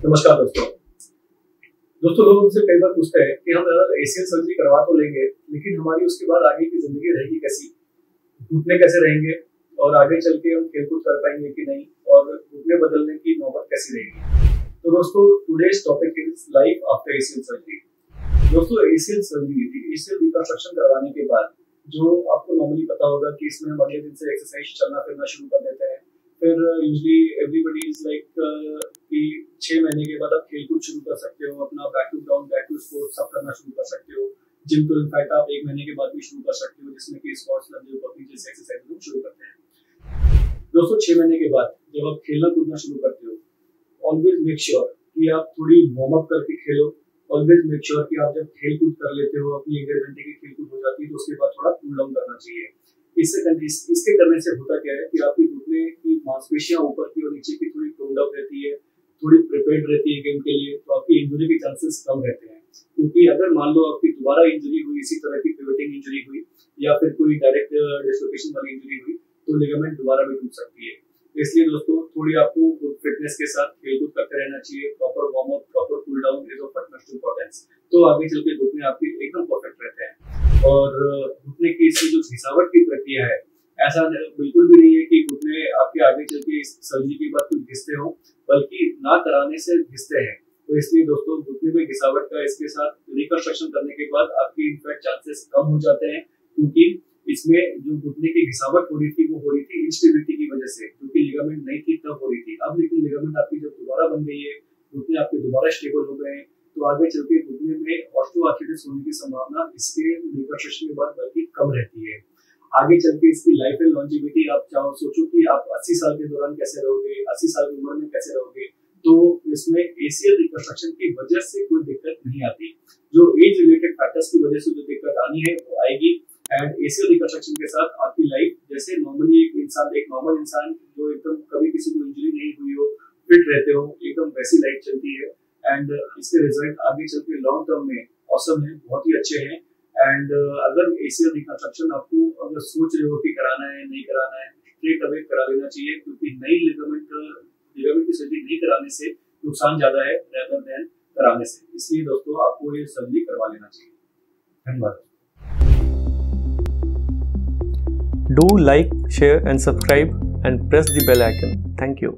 नमस्कार दोस्तों। लोग हमसे कई बार पूछते हैं कि हम अगर एसीएल सर्जरी करवा तो लेंगे, लेकिन हमारी उसके बाद आगे की जिंदगी रहेगी कैसी, घुटने कैसे रहेंगे और आगे चल के हम खेलकूद कर पाएंगे कि नहीं, और घुटने बदलने की नौबत कैसी रहेगी। तो दोस्तों, today's topic is life after ACL surgery. दोस्तों, एसीएल सर्जरी, एसीएल रिकंस्ट्रक्शन करवाने के बाद जो आपको नॉर्मली पता होगा कि इसमें हम अगले दिन से एक्सरसाइज चलना फिरना शुरू कर देते हैं। फिर यूजली एवरीबडी इज लाइक कि 6 महीने के बाद आप खेलकूद शुरू कर सकते हो, अपना back to ground, back to sports सब करना शुरू कर सकते हो। जिम तो इनफैक्ट आप 1 महीने के बाद भी शुरू कर सकते हो, जिसमें कि स्क्वाट्स, लंजेस, बर्पीज जैसे एक्सरसाइज हम शुरू करते हैं। दोस्तों, 6 महीने के बाद जब आप खेलना कूदना शुरू करते हो, ऑलवेज मेक श्योर कि आप थोड़ी वार्म अप करके खेलो। ऑलवेज मेक श्योर कि आप जब खेल कूद कर लेते हो, अपनी 1-1.5 घंटे की खेल कूद हो जाती है, तो उसके बाद थोड़ा कूल डाउन करना चाहिए। इसके करने से होता क्या है कि आपकी घुटने की मांसपेशियां ऊपर की और नीचे की थोड़ी टोन्ड अप रहती है, थोड़ी प्रिपेयर्ड रहती है गेम के लिए, तो आपकी इंजरी के चांसेस कम रहते हैं। क्योंकि अगर मान लो आपकी दोबारा इंजरी हुई, इसी तरह की पिवटिंग इंजरी हुई या फिर कोई डायरेक्ट डिस्लोकेशन वाली इंजरी हुई, तो लिगामेंट दोबारा भी टूट सकती है। इसलिए दोस्तों, थोड़ी आपको फिटनेस के साथ खेलकूद करते रहना चाहिए। Proper warm up, proper cool down is of utmost importance. तो आगे चल के घुटने आपके एकदम परफेक्ट रहते हैं। और घुटने की इसकी जो घिसावट की प्रक्रिया है, ऐसा बिल्कुल भी नहीं है कि घुटने आपके आगे चल के सर्जरी के बाद कुछ घिसते हो, बल्कि ना कराने से घिसते हैं। तो इसलिए दोस्तों, घुटने में घिसावट का इसके साथ रिकंस्ट्रक्शन करने के बाद आपकी इनफैक्ट चांसेस कम हो जाते हैं, क्योंकि इसमें जो घुटने की घिसावट हो रही थी वो हो रही थी इंस्टेबिलिटी की वजह से, क्योंकि लिगामेंट नहीं थी तब हो रही थी। अब लेकिन लिगामेंट आपकी जब दोबारा बन गई है, घुटने आपके दोबारा स्टेबल हो गए हैं, तो आगे चल के घुटने में ऑस्टियोआर्थराइटिस होने की संभावना इसके रिकंस्ट्रक्शन के बाद बल्कि कम रहती है। आगे चल के इसकी लाइफ एंड लॉन्जिविटी आप चाहो सोचो कि आप 80 साल के दौरान कैसे रहोगे, 80 साल की उम्र में कैसे रहोगे, तो इसमें एसीएल रिकंस्ट्रक्शन की वजह से कोई दिक्कत नहीं आती। जो एज रिलेटेड फैक्टर्स की वजह से जो दिक्कत आनी है वो आएगी। एंड एसीएल रिकंस्ट्रक्शन के साथ आपकी लाइफ जैसे नॉर्मली एक नॉर्मल इंसान जो एकदम कभी किसी को इंजरी नहीं हुई हो, फिट रहते हो, एकदम वैसी लाइफ चलती है। एंड इसके रिजल्ट आगे चल के लॉन्ग टर्म में ऑसम है, बहुत ही अच्छे हैं। एंड अगर एसीएल रिकंस्ट्रक्शन आपको अगर सोच रहे हो कि कराना है नहीं कराना है, स्ट्रेट अवे करा लेना चाहिए, क्योंकि नई लिगामेंट की सर्जरी नहीं कराने से नुकसान ज्यादा है रेदर देन कराने से। इसलिए दोस्तों, आपको ये सर्जरी करवा लेना चाहिए। धन्यवाद। Do like, share and subscribe and press the bell icon. Thank you.